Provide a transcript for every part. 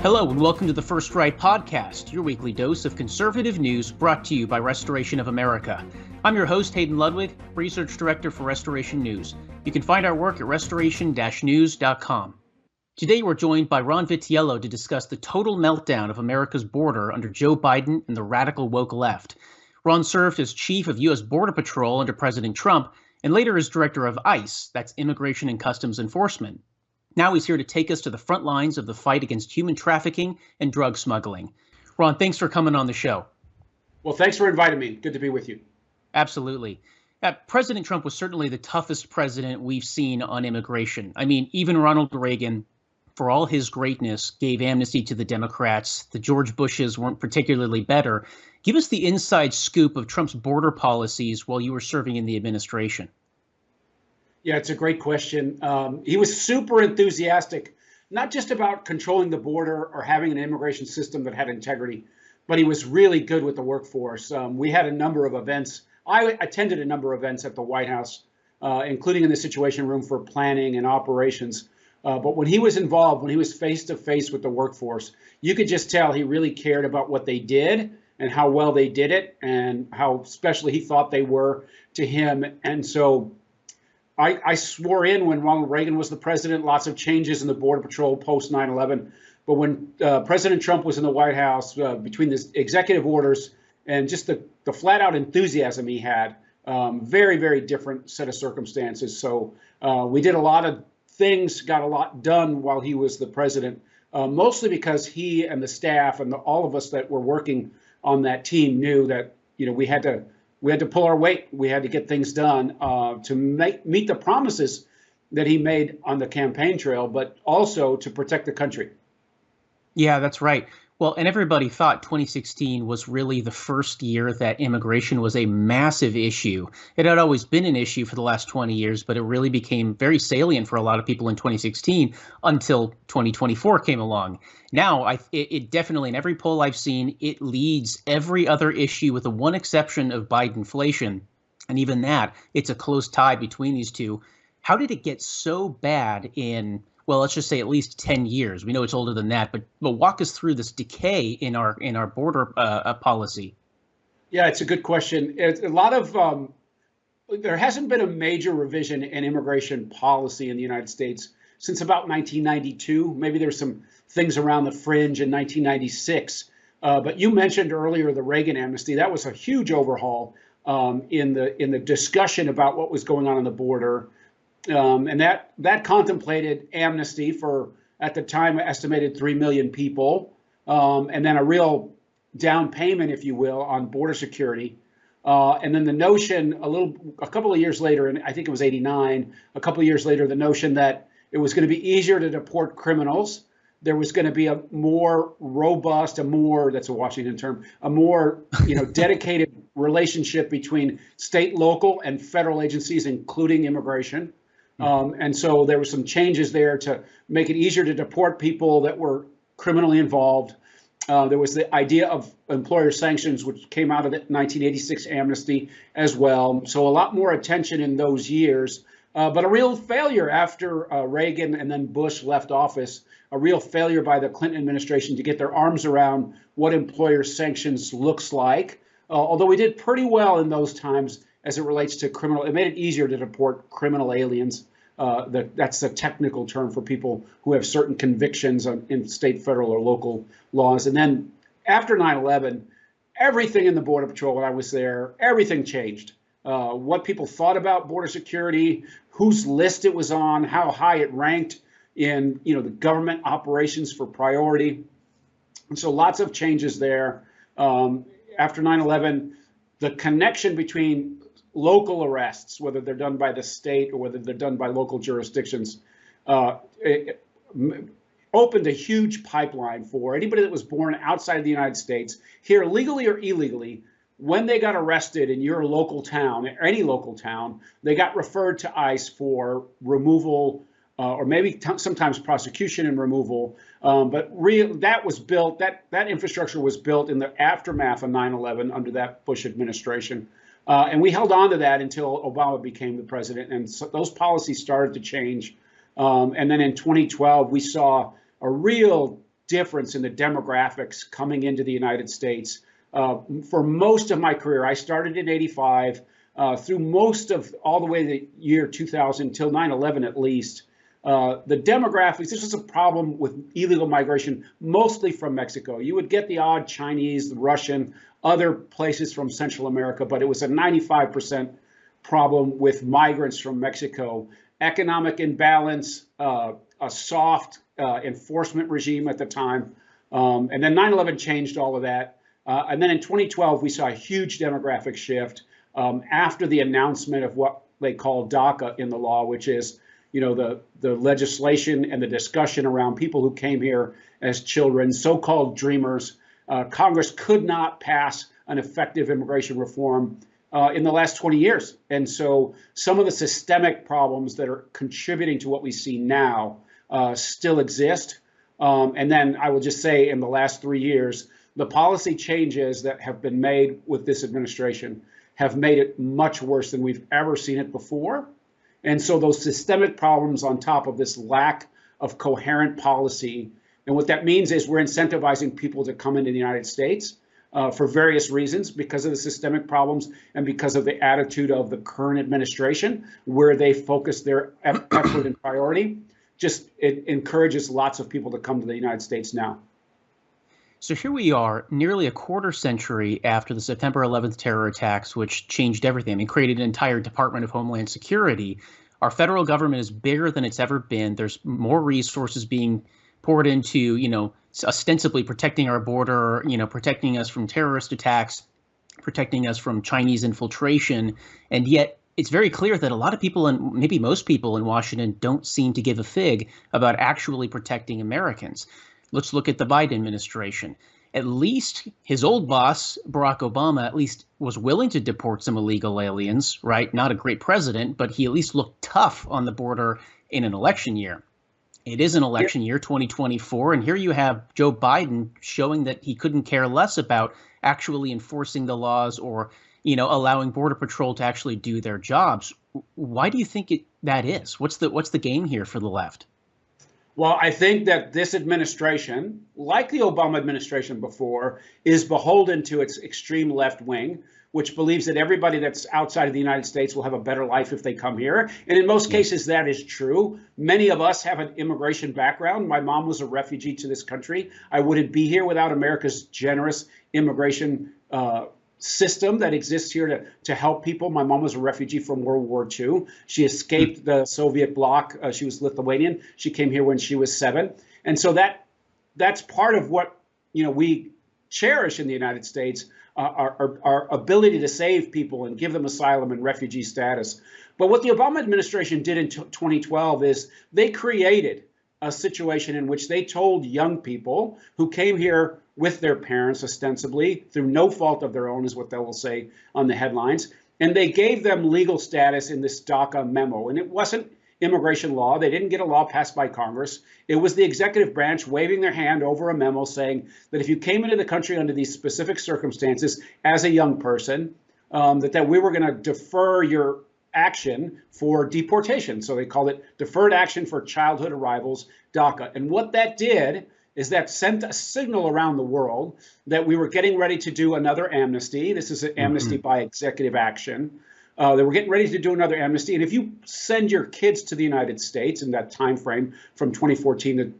Hello and welcome to the First Right Podcast, your weekly dose of conservative news brought to you by Restoration of America. I'm your host, Hayden Ludwig, Research Director for Restoration News. You can find our work at restoration-news.com. Today we're joined by Ron Vitiello to discuss the total meltdown of America's border under Joe Biden and the radical woke left. Ron served as Chief of U.S. Border Patrol under President Trump and later as Director of ICE, that's Immigration and Customs Enforcement. Now he's here to take us to the front lines of the fight against human trafficking and drug smuggling. Ron, thanks for coming on the show. Well, thanks for inviting me. Good to be with you. Absolutely. President Trump was certainly the toughest president we've seen on immigration. I mean, even Ronald Reagan, for all his greatness, gave amnesty to the Democrats. The George Bushes weren't particularly better. Give us the inside scoop of Trump's border policies while you were serving in the administration. Yeah, it's a great question. He was super enthusiastic, not just about controlling the border or having an immigration system that had integrity, but he was really good with the workforce. We had a number of events. I attended a number of events at the White House, including in the Situation Room for planning and operations. But when he was involved, when he was face to face with the workforce, you could just tell he really cared about what they did and how well they did it and how special he thought they were to him. And so I swore in when Ronald Reagan was the president, lots of changes in the Border Patrol post 9/11. But when President Trump was in the White House, between the executive orders and just the flat out enthusiasm he had, very, very different set of circumstances. So we did a lot of things, got a lot done while he was the president, mostly because he and the staff and all of us that were working on that team knew that, you know, we had to pull our weight. We had to get things done to meet the promises that he made on the campaign trail, but also to protect the country. Yeah, that's right. Well, and everybody thought 2016 was really the first year that immigration was a massive issue. It had always been an issue for the last 20 years, but it really became very salient for a lot of people in 2016 until 2024 came along. Now, it definitely, in every poll I've seen, it leads every other issue with the one exception of Bidenflation. And even that, it's a close tie between these two. How did it get so bad in, well, let's just say at least 10 years? We know it's older than that, but walk us through this decay in our border policy. Yeah, it's a good question. It's a lot of there hasn't been a major revision in immigration policy in the United States since about 1992. Maybe there's some things around the fringe in 1996. But you mentioned earlier the Reagan amnesty. That was a huge overhaul in the discussion about what was going on the border. And that contemplated amnesty for, at the time, estimated 3 million people, and then a real down payment, if you will, on border security. And then the notion a couple of years later, and I think it was 89, a couple of years later, the notion that it was going to be easier to deport criminals. There was going to be a more robust, that's a Washington term, a more dedicated relationship between state, local, and federal agencies, including immigration. And so there were some changes there to make it easier to deport people that were criminally involved. There was the idea of employer sanctions, which came out of the 1986 amnesty as well. So a lot more attention in those years, but a real failure after Reagan and then Bush left office, a real failure by the Clinton administration to get their arms around what employer sanctions looks like. Although we did pretty well in those times as it relates to criminal, it made it easier to deport criminal aliens. That's a technical term for people who have certain convictions in state, federal, or local laws. And then after 9/11, everything in the Border Patrol, when I was there, everything changed. What people thought about border security, whose list it was on, how high it ranked in the government operations for priority. And so lots of changes there. After 9/11, the connection between local arrests, whether they're done by the state or whether they're done by local jurisdictions, it opened a huge pipeline for anybody that was born outside of the United States, here legally or illegally. When they got arrested in your local town, or any local town, they got referred to ICE for removal, or maybe sometimes prosecution and removal. But that was built, that infrastructure was built in the aftermath of 9/11 under that Bush administration. And we held on to that until Obama became the president. And so those policies started to change. And then in 2012, we saw a real difference in the demographics coming into the United States. For most of my career, I started in '85, through most of all the way to the year 2000 till 9/11 at least. The demographics, this was a problem with illegal migration, mostly from Mexico. You would get the odd Chinese, the Russian, other places from Central America, but it was a 95% problem with migrants from Mexico. Economic imbalance, a soft enforcement regime at the time. And then 9/11 changed all of that. And then in 2012, we saw a huge demographic shift after the announcement of what they call DACA in the law, which is, the legislation and the discussion around people who came here as children, so-called dreamers. Congress could not pass an effective immigration reform in the last 20 years. And so some of the systemic problems that are contributing to what we see now still exist. And then I will just say in the last 3 years, the policy changes that have been made with this administration have made it much worse than we've ever seen it before. And so those systemic problems on top of this lack of coherent policy, and what that means is we're incentivizing people to come into the United States for various reasons, because of the systemic problems and because of the attitude of the current administration, where they focus their effort and priority. Just it encourages lots of people to come to the United States now. So here we are, nearly a quarter century after the September 11th terror attacks, which changed everything. I mean, created an entire Department of Homeland Security. Our federal government is bigger than it's ever been. There's more resources being poured into, ostensibly protecting our border, protecting us from terrorist attacks, protecting us from Chinese infiltration. And yet it's very clear that a lot of people, and maybe most people in Washington, don't seem to give a fig about actually protecting Americans. Let's look at the Biden administration. At least his old boss, Barack Obama, at least was willing to deport some illegal aliens, right? Not a great president, but he at least looked tough on the border in an election year. It is an election year, 2024, and here you have Joe Biden showing that he couldn't care less about actually enforcing the laws or, allowing Border Patrol to actually do their jobs. Why do you think that is? What's the game here for the left? Well, I think that this administration, like the Obama administration before, is beholden to its extreme left wing, which believes that everybody that's outside of the United States will have a better life if they come here. And in most cases, that is true. Many of us have an immigration background. My mom was a refugee to this country. I wouldn't be here without America's generous immigration system that exists here to help people. My mom was a refugee from World War II. She escaped the Soviet bloc. She was Lithuanian. She came here when she was 7. And so that's part of what we cherish in the United States, our ability to save people and give them asylum and refugee status. But what the Obama administration did in 2012 is they created a situation in which they told young people who came here with their parents, ostensibly, through no fault of their own, is what they will say on the headlines. And they gave them legal status in this DACA memo. And it wasn't immigration law. They didn't get a law passed by Congress. It was the executive branch waving their hand over a memo saying that if you came into the country under these specific circumstances as a young person, that we were going to defer your action for deportation. So they called it Deferred Action for Childhood Arrivals, DACA. And what that did is that sent a signal around the world that we were getting ready to do another amnesty. This is an amnesty by executive action. They were getting ready to do another amnesty. And if you send your kids to the United States in that time frame from 2012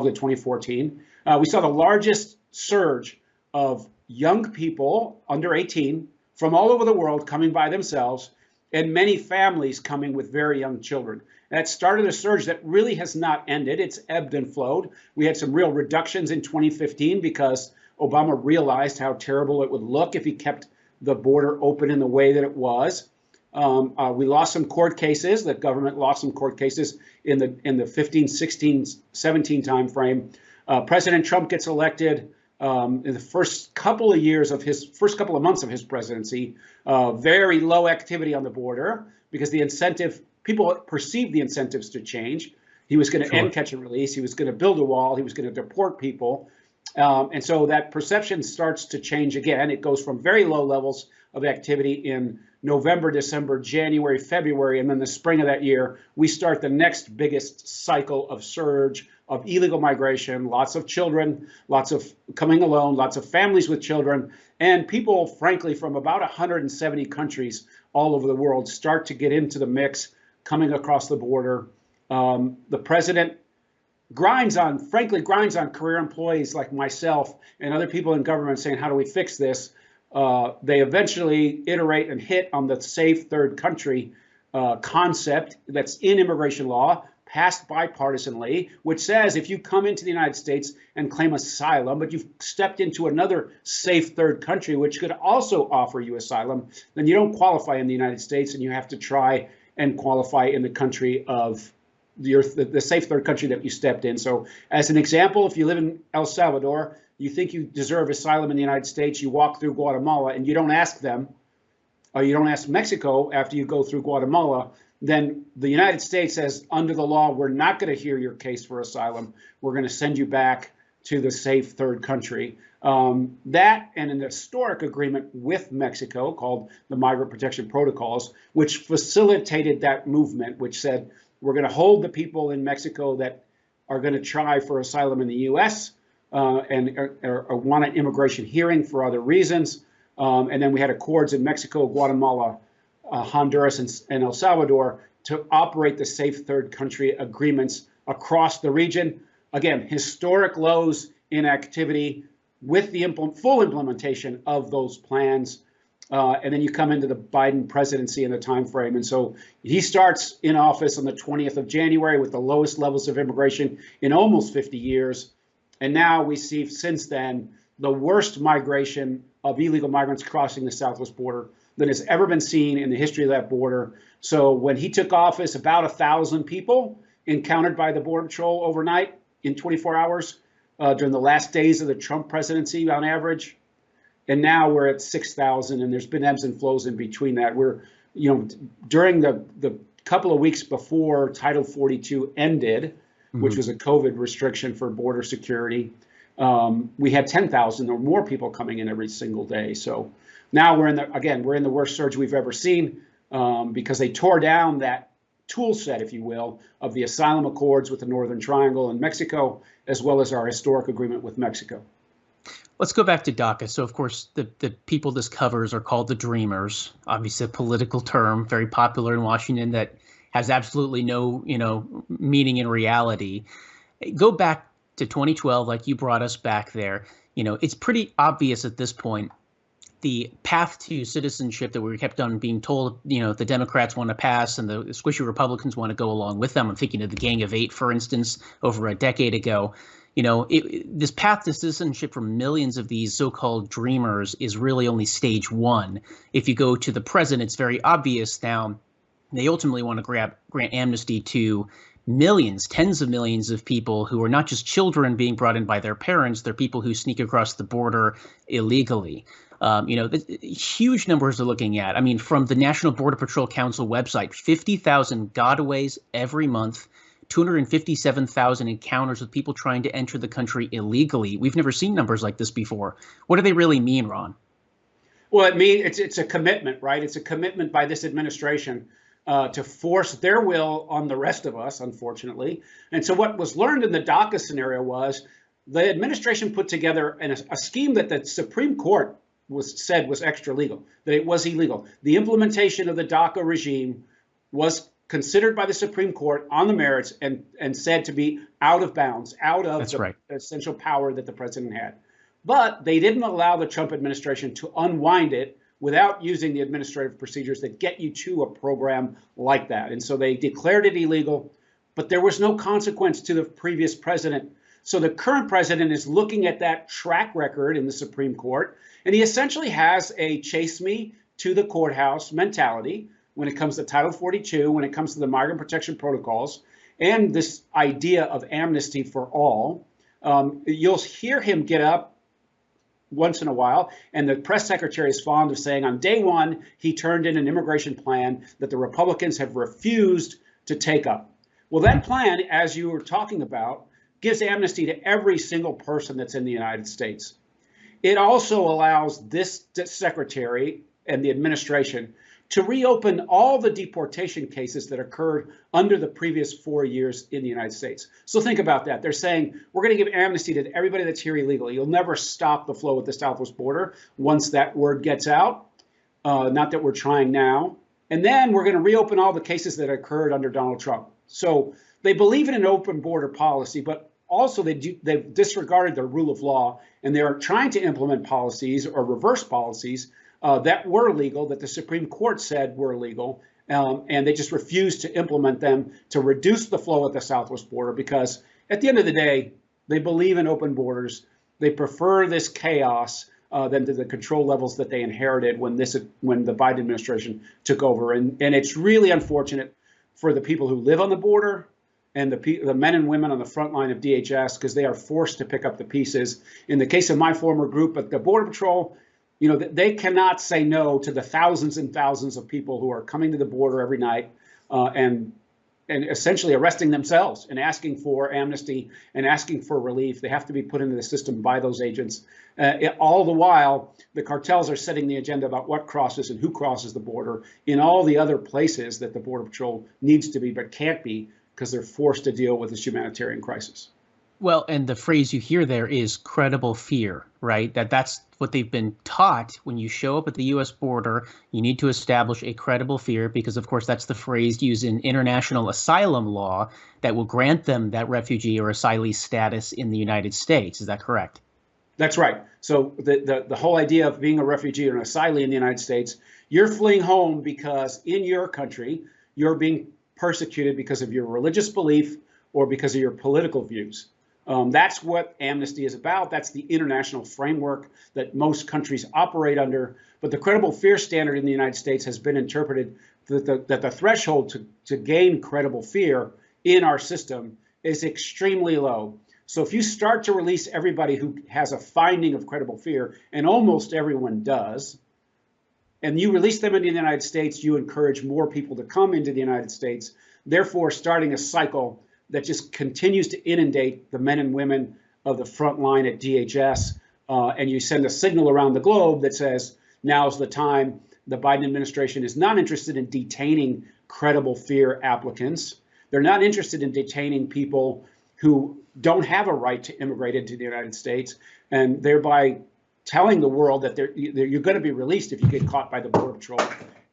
to 2014, we saw the largest surge of young people under 18 from all over the world coming by themselves, and many families coming with very young children. That started a surge that really has not ended. It's ebbed and flowed. We had some real reductions in 2015 because Obama realized how terrible it would look if he kept the border open in the way that it was. We lost some court cases. The government lost some court cases in the 15, 16, 17 timeframe. President Trump gets elected in the first couple of months of his presidency. Very low activity on the border because people perceived the incentives to change. He was going to end catch and release. He was going to build a wall. He was going to deport people. And so that perception starts to change again. It goes from very low levels of activity in November, December, January, February, and then the spring of that year, we start the next biggest cycle of surge of illegal migration, lots of children, lots of coming alone, lots of families with children, and people, frankly, from about 170 countries all over the world start to get into the mix, coming across the border. The president frankly, grinds on career employees like myself and other people in government saying, how do we fix this? They eventually iterate and hit on the safe third country concept that's in immigration law, passed bipartisanly, which says if you come into the United States and claim asylum, but you've stepped into another safe third country, which could also offer you asylum, then you don't qualify in the United States and you have to try and qualify in the country of the safe third country that you stepped in. So as an example, if you live in El Salvador, you think you deserve asylum in the United States, you walk through Guatemala and you don't ask them, or you don't ask Mexico after you go through Guatemala, then the United States says, under the law, we're not going to hear your case for asylum. We're going to send you back to the safe third country. That and an historic agreement with Mexico called the Migrant Protection Protocols, which facilitated that movement, which said, we're going to hold the people in Mexico that are going to try for asylum in the U.S. And want an immigration hearing for other reasons. And then we had accords in Mexico, Guatemala, Honduras, and El Salvador to operate the safe third country agreements across the region. Again, historic lows in activity with the full implementation of those plans. And then you come into the Biden presidency and the time frame. And so he starts in office on the 20th of January with the lowest levels of immigration in almost 50 years. And now we see since then the worst migration of illegal migrants crossing the southwest border than has ever been seen in the history of that border. So when he took office, about 1,000 people encountered by the Border Patrol overnight in 24 hours during the last days of the Trump presidency on average. And now we're at 6,000, and there's been ebbs and flows in between that. We're, during the couple of weeks before Title 42 ended, which was a COVID restriction for border security, we had 10,000 or more people coming in every single day. So now we're in the worst surge we've ever seen because they tore down that tool set, if you will, of the asylum accords with the Northern Triangle and Mexico, as well as our historic agreement with Mexico. Let's go back to DACA. So, of course, the people this covers are called the Dreamers, obviously a political term, very popular in Washington that has absolutely no, meaning in reality. Go back to 2012, like you brought us back there. It's pretty obvious at this point, the path to citizenship that we kept on being told, the Democrats want to pass and the squishy Republicans want to go along with them. I'm thinking of the Gang of Eight, for instance, over a decade ago. This path to citizenship for millions of these so-called dreamers is really only stage one. If you go to the present, it's very obvious now. They ultimately want to grant amnesty to millions, tens of millions of people who are not just children being brought in by their parents. They're people who sneak across the border illegally. Huge numbers they're looking at. I mean, from the National Border Patrol Council website, 50,000 gotaways every month. 257,000 encounters with people trying to enter the country illegally. We've never seen numbers like this before. What do they really mean, Ron? Well, it means it's a commitment, right? It's a commitment by this administration to force their will on the rest of us, unfortunately. And so what was learned in the DACA scenario was the administration put together a scheme that the Supreme Court said was extra legal, that it was illegal. The implementation of the DACA regime was considered by the Supreme Court on the merits and said to be out of bounds, out of the essential power that the president had. But they didn't allow the Trump administration to unwind it without using the administrative procedures that get you to a program like that. And so they declared it illegal, but there was no consequence to the previous president. So the current president is looking at that track record in the Supreme Court, and he essentially has a chase me to the courthouse mentality when it comes to Title 42, when it comes to the Migrant Protection Protocols, and this idea of amnesty for all. You'll hear him get up once in a while, and the press secretary is fond of saying on day one, he turned in an immigration plan that the Republicans have refused to take up. Well, that plan, as you were talking about, gives amnesty to every single person that's in the United States. It also allows this secretary and the administration to reopen all the deportation cases that occurred under the previous 4 years in the United States. So think about that. They're saying we're going to give amnesty to everybody that's here illegally. You'll never stop the flow at the southwest border once that word gets out. Not that we're trying now. And then we're going to reopen all the cases that occurred under Donald Trump. So they believe in an open border policy, but also they've disregarded the rule of law, and they are trying to implement policies or reverse policies that were legal, that the Supreme Court said were illegal, and they just refuse to implement them to reduce the flow at the southwest border because at the end of the day, they believe in open borders. They prefer this chaos than to the control levels that they inherited when the Biden administration took over. And it's really unfortunate for the people who live on the border and the men and women on the front line of DHS, because they are forced to pick up the pieces. In the case of my former group at the Border Patrol, they cannot say no to the thousands and thousands of people who are coming to the border every night and essentially arresting themselves and asking for amnesty and asking for relief. They have to be put into the system by those agents. All the while, the cartels are setting the agenda about what crosses and who crosses the border in all the other places that the Border Patrol needs to be but can't be because they're forced to deal with this humanitarian crisis. Well, and the phrase you hear there is credible fear, right? That's what they've been taught. When you show up at the U.S. border, you need to establish a credible fear because, of course, that's the phrase used in international asylum law that will grant them that refugee or asylee status in the United States. Is that correct? That's right. So the whole idea of being a refugee or an asylee in the United States, you're fleeing home because in your country, you're being persecuted because of your religious belief or because of your political views. That's what amnesty is about. That's the international framework that most countries operate under. But the credible fear standard in the United States has been interpreted that the threshold to gain credible fear in our system is extremely low. So if you start to release everybody who has a finding of credible fear, and almost everyone does, and you release them into the United States, you encourage more people to come into the United States, therefore starting a cycle that just continues to inundate the men and women of the front line at DHS. And you send a signal around the globe that says, now's the time. The Biden administration is not interested in detaining credible fear applicants. They're not interested in detaining people who don't have a right to immigrate into the United States, and thereby telling the world that you're going to be released if you get caught by the Border Patrol.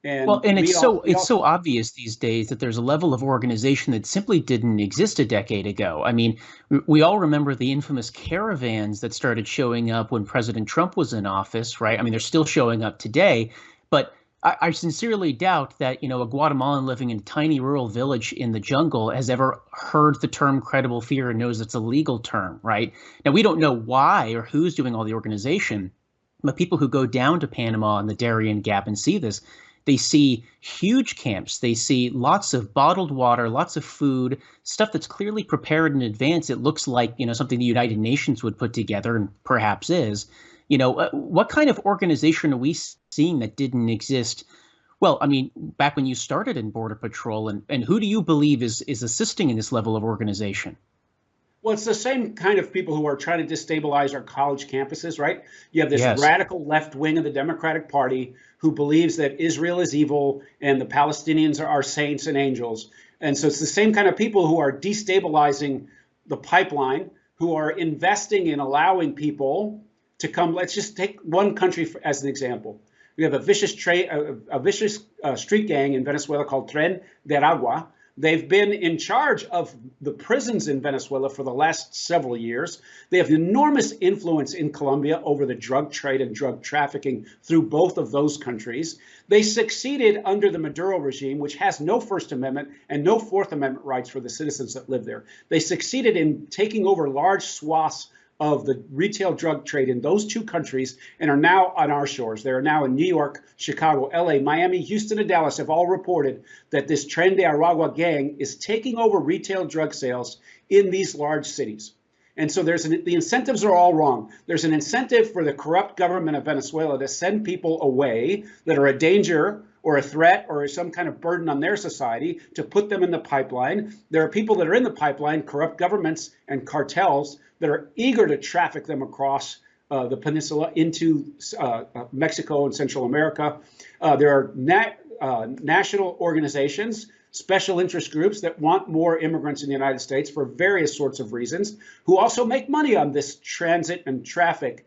And it's so obvious these days that there's a level of organization that simply didn't exist a decade ago. I mean, we all remember the infamous caravans that started showing up when President Trump was in office, right? I mean, they're still showing up today, but I sincerely doubt that, a Guatemalan living in a tiny rural village in the jungle has ever heard the term credible fear and knows it's a legal term, right? Now, we don't know why or who's doing all the organization, but people who go down to Panama and the Darien Gap and see this, they see huge camps. They see lots of bottled water, lots of food, stuff that's clearly prepared in advance. It looks like, something the United Nations would put together and perhaps is. What kind of organization are we seeing that didn't exist? Well, I mean, back when you started in Border Patrol, and who do you believe is assisting in this level of organization? Well, it's the same kind of people who are trying to destabilize our college campuses, right? You have this radical left wing of the Democratic Party who believes that Israel is evil and the Palestinians are saints and angels. And so it's the same kind of people who are destabilizing the pipeline, who are investing in allowing people to come. Let's just take one country as an example. We have a vicious street gang in Venezuela called Tren de Aragua. They've been in charge of the prisons in Venezuela for the last several years. They have enormous influence in Colombia over the drug trade and drug trafficking through both of those countries. They succeeded under the Maduro regime, which has no First Amendment and no Fourth Amendment rights for the citizens that live there. They succeeded in taking over large swaths of the retail drug trade in those two countries and are now on our shores. They are now in New York, Chicago, LA, Miami, Houston, and Dallas have all reported that this Tren de Aragua gang is taking over retail drug sales in these large cities. And so the incentives are all wrong. There's an incentive for the corrupt government of Venezuela to send people away that are a danger or a threat or some kind of burden on their society to put them in the pipeline. There are people that are in the pipeline, corrupt governments and cartels that are eager to traffic them across the peninsula into Mexico and Central America. There are national organizations, special interest groups that want more immigrants in the United States for various sorts of reasons, who also make money on this transit and traffic,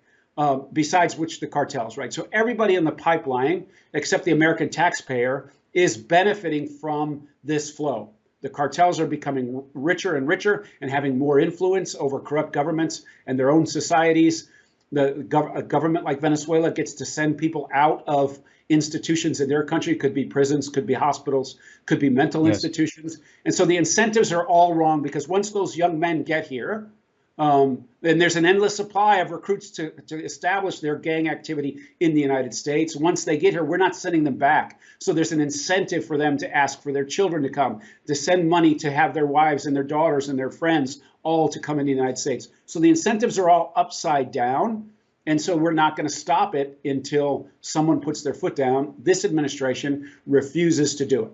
besides which the cartels, right? So everybody in the pipeline, except the American taxpayer, is benefiting from this flow. The cartels are becoming richer and richer and having more influence over corrupt governments and their own societies. A government like Venezuela gets to send people out of institutions in their country. Could be prisons, could be hospitals, could be mental institutions. And so the incentives are all wrong, because once those young men get here, then there's an endless supply of recruits to establish their gang activity in the United States. Once they get here, we're not sending them back. So there's an incentive for them to ask for their children to come, to send money to have their wives and their daughters and their friends all to come in the United States. So the incentives are all upside down. And so we're not going to stop it until someone puts their foot down. This administration refuses to do it.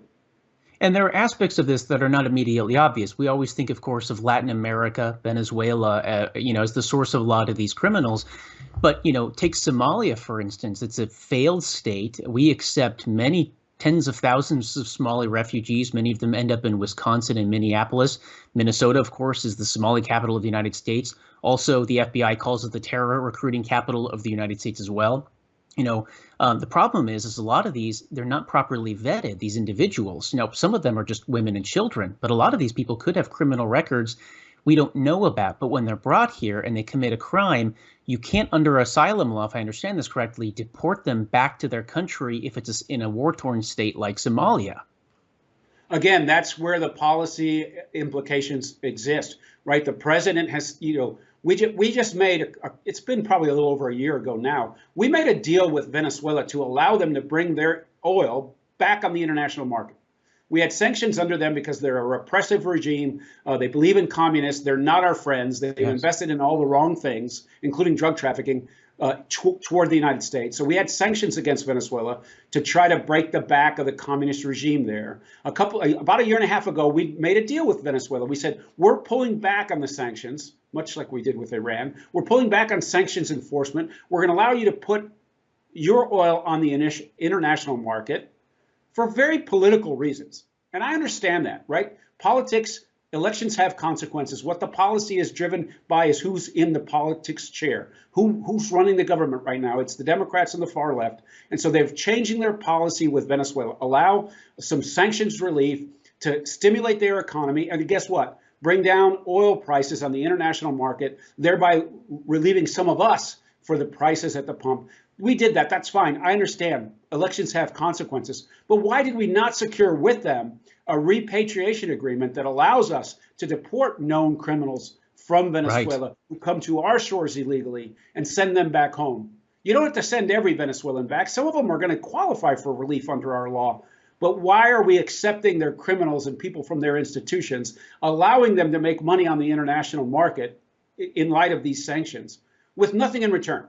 And there are aspects of this that are not immediately obvious. We always think, of course, of Latin America, Venezuela, as the source of a lot of these criminals. But, take Somalia, for instance. It's a failed state. We accept many tens of thousands of Somali refugees. Many of them end up in Wisconsin and Minneapolis. Minnesota, of course, is the Somali capital of the United States. Also, the FBI calls it the terror recruiting capital of the United States as well. The problem is a lot of these, they're not properly vetted, these individuals. Some of them are just women and children, but a lot of these people could have criminal records we don't know about. But when they're brought here and they commit a crime, you can't, under asylum law, if I understand this correctly, deport them back to their country if it's in a war-torn state like Somalia. Again, that's where the policy implications exist, right? The president has, we just made, it's been probably a little over a year ago now, we made a deal with Venezuela to allow them to bring their oil back on the international market. We had sanctions under them because they're a repressive regime. They believe in communists. They're not our friends. They've invested in all the wrong things, including drug trafficking, toward the United States. So we had sanctions against Venezuela to try to break the back of the communist regime there. About a year and a half ago, we made a deal with Venezuela. We said, we're pulling back on the sanctions, much like we did with Iran. We're pulling back on sanctions enforcement. We're going to allow you to put your oil on the international market for very political reasons. And I understand that, right? Politics, elections have consequences. What the policy is driven by is who's in the politics chair, who's running the government right now. It's the Democrats and the far left. And so they're changing their policy with Venezuela, allow some sanctions relief to stimulate their economy. And guess what? Bring down oil prices on the international market, thereby relieving some of us for the prices at the pump. We did that. That's fine. I understand. Elections have consequences. But why did we not secure with them a repatriation agreement that allows us to deport known criminals from Venezuela who come to our shores illegally and send them back home? You don't have to send every Venezuelan back. Some of them are going to qualify for relief under our law. But why are we accepting their criminals and people from their institutions, allowing them to make money on the international market in light of these sanctions with nothing in return?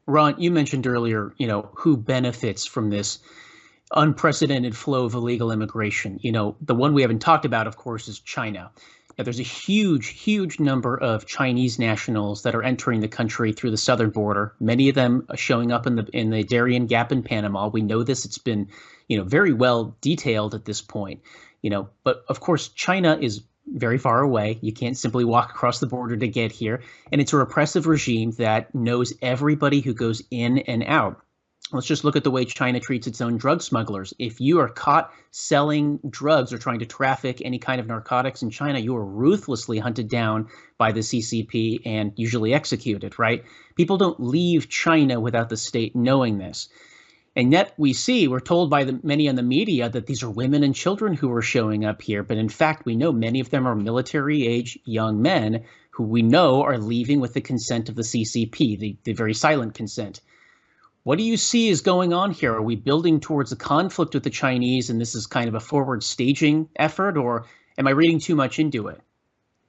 Ron, you mentioned earlier, who benefits from this unprecedented flow of illegal immigration. The one we haven't talked about, of course, is China. Now, there's a huge, huge number of Chinese nationals that are entering the country through the southern border. Many of them are showing up in the Darien Gap in Panama. We know this. It's been, very well detailed at this point. But of course, China is very far away. You can't simply walk across the border to get here. And it's a repressive regime that knows everybody who goes in and out. Let's just look at the way China treats its own drug smugglers. If you are caught selling drugs or trying to traffic any kind of narcotics in China, you are ruthlessly hunted down by the CCP and usually executed, right? People don't leave China without the state knowing this. And yet we're told by many in the media that these are women and children who are showing up here. But in fact, we know many of them are military-age young men who we know are leaving with the consent of the CCP, the very silent consent. What do you see is going on here? Are we building towards a conflict with the Chinese and this is kind of a forward staging effort, or am I reading too much into it?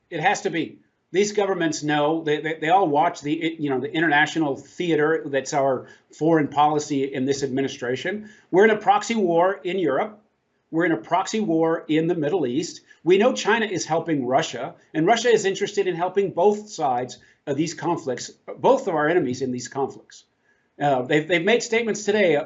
It has to be. These governments know, they all watch the international theater that's our foreign policy in this administration. We're in a proxy war in Europe. We're in a proxy war in the Middle East. We know China is helping Russia, and Russia is interested in helping both sides of these conflicts, both of our enemies in these conflicts. They've made statements today.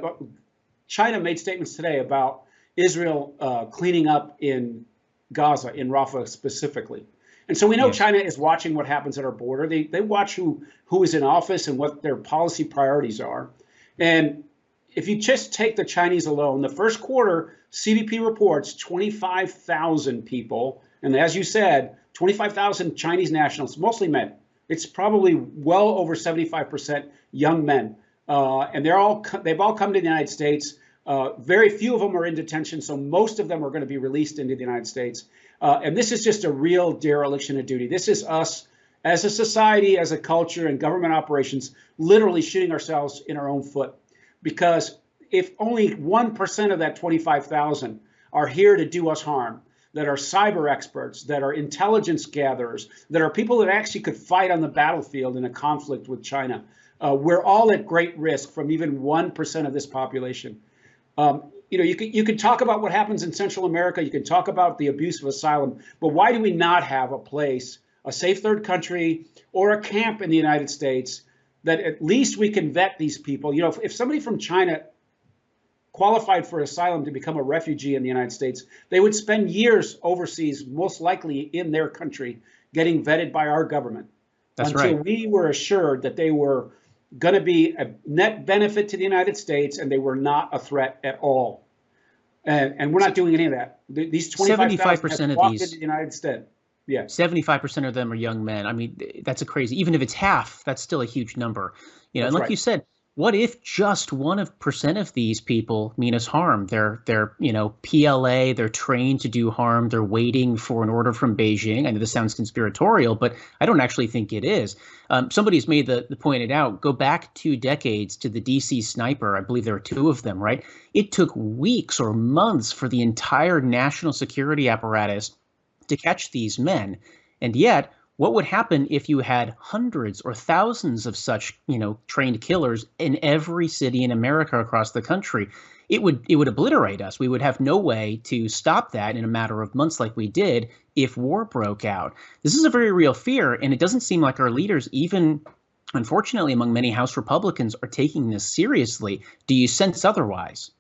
China made statements today about Israel cleaning up in Gaza, in Rafah specifically. And so we know China is watching what happens at our border. They watch who is in office and what their policy priorities are. And if you just take the Chinese alone, the first quarter, CBP reports 25,000 people. And as you said, 25,000 Chinese nationals, mostly men. It's probably well over 75% young men. And they've all come to the United States. Very few of them are in detention, so most of them are going to be released into the United States. And this is just a real dereliction of duty. This is us as a society, as a culture, and government operations literally shooting ourselves in our own foot. Because if only 1% of that 25,000 are here to do us harm, that are cyber experts, that are intelligence gatherers, that are people that actually could fight on the battlefield in a conflict with China, we're all at great risk from even 1% of this population. You can talk about what happens in Central America. You can talk about the abuse of asylum. But why do we not have a place, a safe third country, or a camp in the United States that at least we can vet these people? You know, if somebody from China qualified for asylum to become a refugee in the United States, they would spend years overseas, most likely in their country, getting vetted by our government. That's until right. we were assured that they were going to be a net benefit to the United States and they were not a threat at all. And we're not doing any of that. These 25,000 have walked into the United States. Yeah. 75% of them are young men. I mean, that's a crazy, even if it's half, that's still a huge number. You know, That's and like right. you said, what if just 1% of these people mean us harm? They're PLA, they're trained to do harm. They're waiting for an order from Beijing. I know this sounds conspiratorial, but I don't actually think it is. Somebody's made the pointed out, go back 2 decades to the DC sniper. I believe there are 2 of them, right? It took weeks or months for the entire national security apparatus to catch these men. And yet, what would happen if you had hundreds or thousands of such, trained killers in every city in America across the country? It would obliterate us. We would have no way to stop that in a matter of months like we did if war broke out. This is a very real fear, and it doesn't seem like our leaders, even unfortunately among many House Republicans, are taking this seriously. Do you sense otherwise?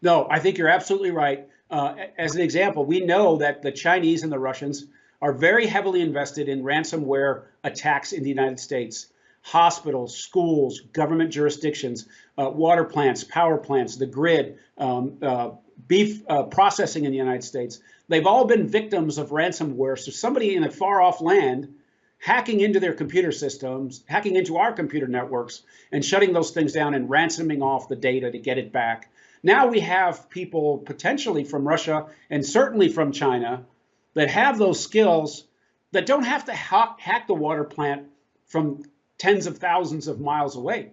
No, I think you're absolutely right. As an example, we know that the Chinese and the Russians are very heavily invested in ransomware attacks in the United States. Hospitals, schools, government jurisdictions, water plants, power plants, the grid, beef processing in the United States. They've all been victims of ransomware. So somebody in a far off land hacking into their computer systems, hacking into our computer networks, and shutting those things down and ransoming off the data to get it back. Now we have people potentially from Russia and certainly from China that have those skills that don't have to hack the water plant from tens of thousands of miles away.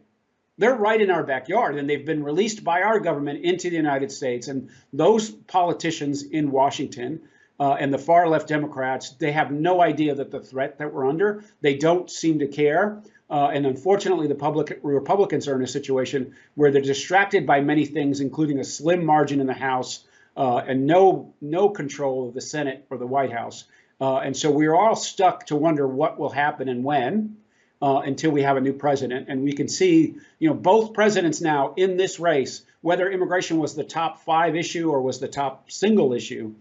They're right in our backyard, and they've been released by our government into the United States. And those politicians in Washington and the far left Democrats, they have no idea that the threat that we're under. They don't seem to care. And unfortunately, the Republicans are in a situation where they're distracted by many things, including a slim margin in the House, and no control of the Senate or the White House. And so we're all stuck to wonder what will happen and when until we have a new president. And we can see, both presidents now in this race, whether immigration was the top 5 issue or was the top single issue,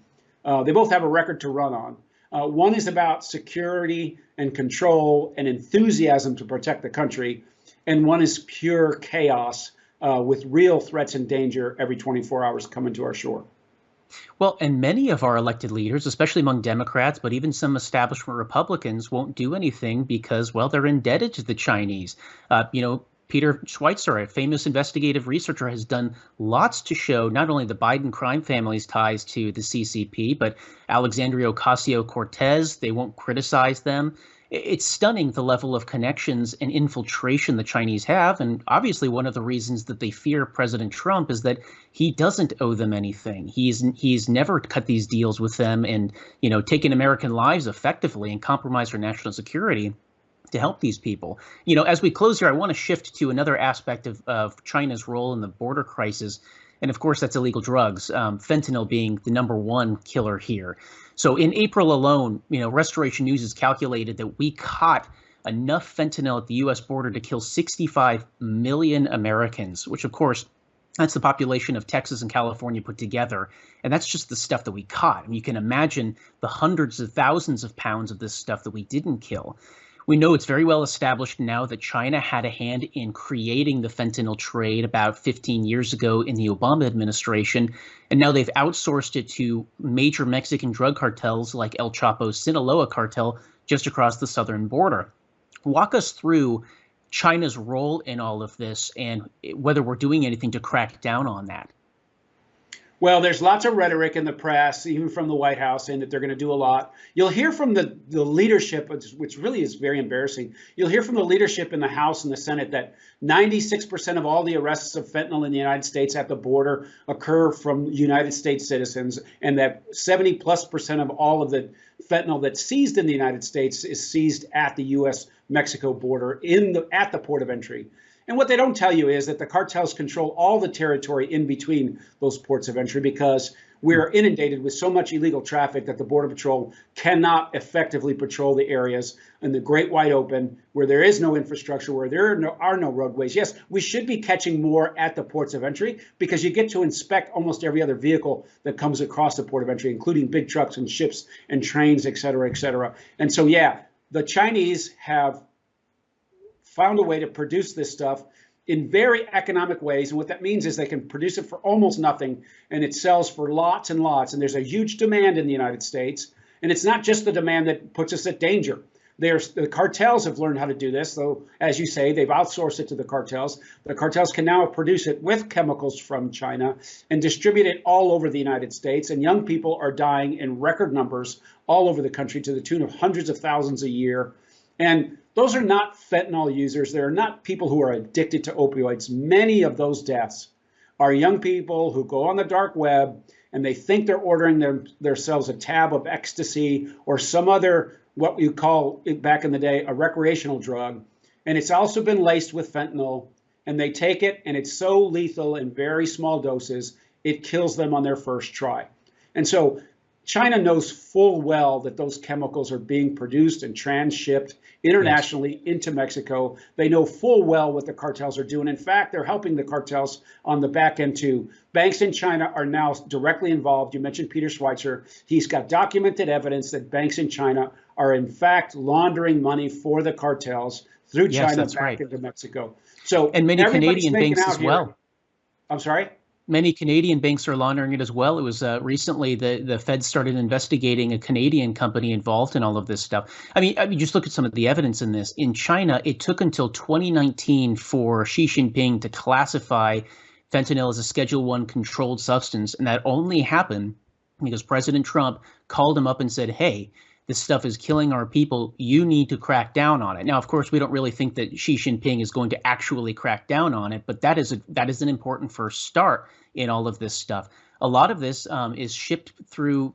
they both have a record to run on. One is about security and control and enthusiasm to protect the country. And one is pure chaos with real threats and danger every 24 hours coming to our shore. Well, and many of our elected leaders, especially among Democrats, but even some establishment Republicans, won't do anything because, well, they're indebted to the Chinese. Peter Schweitzer, a famous investigative researcher, has done lots to show not only the Biden crime family's ties to the CCP, but Alexandria Ocasio-Cortez. They won't criticize them. It's stunning the level of connections and infiltration the Chinese have. And obviously, one of the reasons that they fear President Trump is that he doesn't owe them anything. He's never cut these deals with them and, taken American lives effectively and compromised our national security to help these people. As we close here, I want to shift to another aspect of China's role in the border crisis. And of course, that's illegal drugs, fentanyl being the number one killer here. So in April alone, Restoration News has calculated that we caught enough fentanyl at the U.S. border to kill 65 million Americans, which of course, that's the population of Texas and California put together. And that's just the stuff that we caught. And you can imagine the hundreds of thousands of pounds of this stuff that we didn't kill. We know it's very well established now that China had a hand in creating the fentanyl trade about 15 years ago in the Obama administration. And now they've outsourced it to major Mexican drug cartels like El Chapo's Sinaloa cartel just across the southern border. Walk us through China's role in all of this and whether we're doing anything to crack down on that. Well, there's lots of rhetoric in the press, even from the White House, saying that they're going to do a lot. You'll hear from the leadership, which really is very embarrassing. You'll hear from the leadership in the House and the Senate that 96% of all the arrests of fentanyl in the United States at the border occur from United States citizens, and that 70+% of all of the fentanyl that's seized in the United States is seized at the U.S.-Mexico border at the port of entry. And what they don't tell you is that the cartels control all the territory in between those ports of entry because we're inundated with so much illegal traffic that the Border Patrol cannot effectively patrol the areas in the great wide open where there is no infrastructure, where there are no roadways. Yes, we should be catching more at the ports of entry because you get to inspect almost every other vehicle that comes across the port of entry, including big trucks and ships and trains, et cetera, et cetera. And so, yeah, the Chinese have found a way to produce this stuff in very economic ways. And what that means is they can produce it for almost nothing, and it sells for lots and lots. And there's a huge demand in the United States. And it's not just the demand that puts us at danger. The cartels have learned how to do this, though, as you say, they've outsourced it to the cartels. The cartels can now produce it with chemicals from China and distribute it all over the United States. And young people are dying in record numbers all over the country to the tune of hundreds of thousands a year. And those are not fentanyl users. They're not people who are addicted to opioids. Many of those deaths are young people who go on the dark web and they think they're ordering themselves a tab of ecstasy or some other, what we call back in the day, a recreational drug. And it's also been laced with fentanyl. And they take it, and it's so lethal in very small doses, it kills them on their first try. And so China knows full well that those chemicals are being produced and transshipped internationally into Mexico. They know full well what the cartels are doing. In fact, they're helping the cartels on the back end too. Banks in China are now directly involved. You mentioned Peter Schweitzer. He's got documented evidence that banks in China are in fact laundering money for the cartels through China back into Mexico. So, and many Canadian banks as well. I'm sorry? Many Canadian banks are laundering it as well. It was recently the Fed started investigating a Canadian company involved in all of this stuff. I mean, just look at some of the evidence in this. In China, it took until 2019 for Xi Jinping to classify fentanyl as a Schedule I controlled substance. And that only happened because President Trump called him up and said, hey, this stuff is killing our people. You need to crack down on it. Now, of course, we don't really think that Xi Jinping is going to actually crack down on it, but that is an important first start in all of this stuff. A lot of this is shipped through,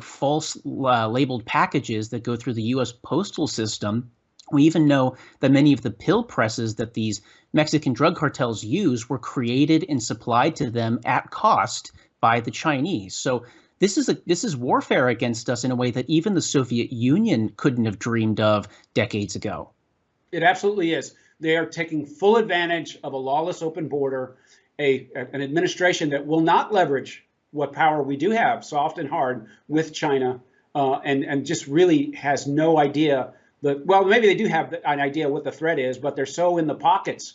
false labeled packages that go through the U.S. postal system. We even know that many of the pill presses that these Mexican drug cartels use were created and supplied to them at cost by the Chinese. So this is warfare against us in a way that even the Soviet Union couldn't have dreamed of decades ago. It absolutely is. They are taking full advantage of a lawless open border, an administration that will not leverage what power we do have, soft and hard, with China, and just really has no idea well, maybe they do have an idea what the threat is, but they're so in the pockets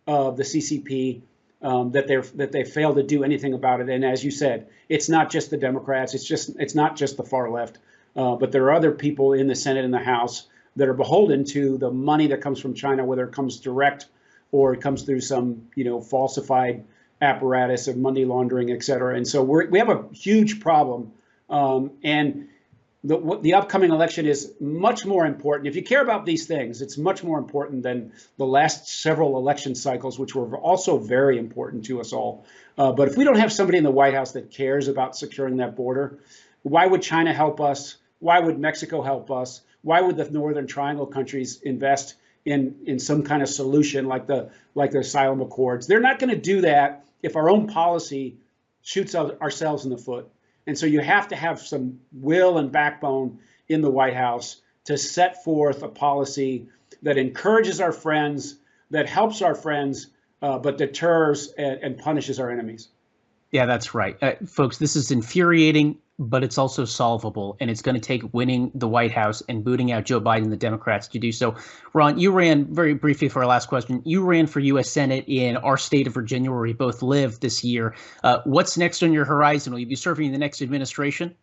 of the CCP that they fail to do anything about it. And as you said, it's not just the Democrats. It's not just the far left, but there are other people in the Senate and the House that are beholden to the money that comes from China, whether it comes direct or it comes through some falsified apparatus of money laundering, et cetera. And so we have a huge problem. And the upcoming election is much more important. If you care about these things, it's much more important than the last several election cycles, which were also very important to us all. But if we don't have somebody in the White House that cares about securing that border, why would China help us? Why would Mexico help us? Why would the Northern Triangle countries invest in some kind of solution like the asylum accords? They're not going to do that if our own policy shoots ourselves in the foot. And so you have to have some will and backbone in the White House to set forth a policy that encourages our friends, that helps our friends, but deters and punishes our enemies. Yeah, that's right. Folks, this is infuriating, but it's also solvable, and it's going to take winning the White House and booting out Joe Biden and the Democrats to do so. Ron, you ran, very briefly for our last question, you ran for U.S. Senate in our state of Virginia, where we both live this year. What's next on your horizon? Will you be serving in the next administration?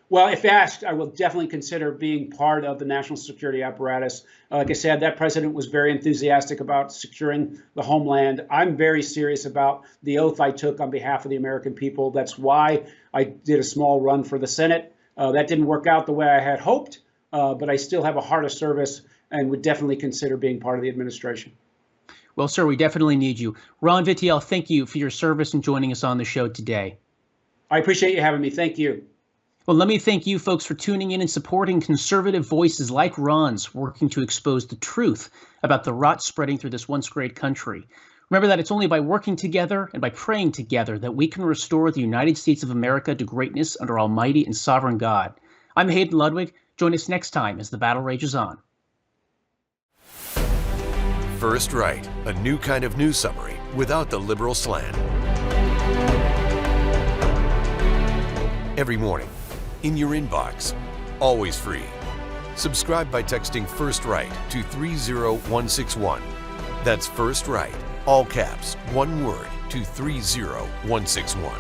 Well, if asked, I will definitely consider being part of the national security apparatus. Like I said, that president was very enthusiastic about securing the homeland. I'm very serious about the oath I took on behalf of the American people. That's why I did a small run for the Senate. That didn't work out the way I had hoped, but I still have a heart of service and would definitely consider being part of the administration. Well, sir, we definitely need you. Ron Vitiello, thank you for your service and joining us on the show today. I appreciate you having me. Thank you. Well, let me thank you folks for tuning in and supporting conservative voices like Ron's working to expose the truth about the rot spreading through this once great country. Remember that it's only by working together and by praying together that we can restore the United States of America to greatness under Almighty and Sovereign God. I'm Hayden Ludwig. Join us next time as the battle rages on. First Right, a new kind of news summary without the liberal slant. Every morning, in your inbox, always free. Subscribe by texting First Right to 30161. That's First Right, all caps, one word, to 30161.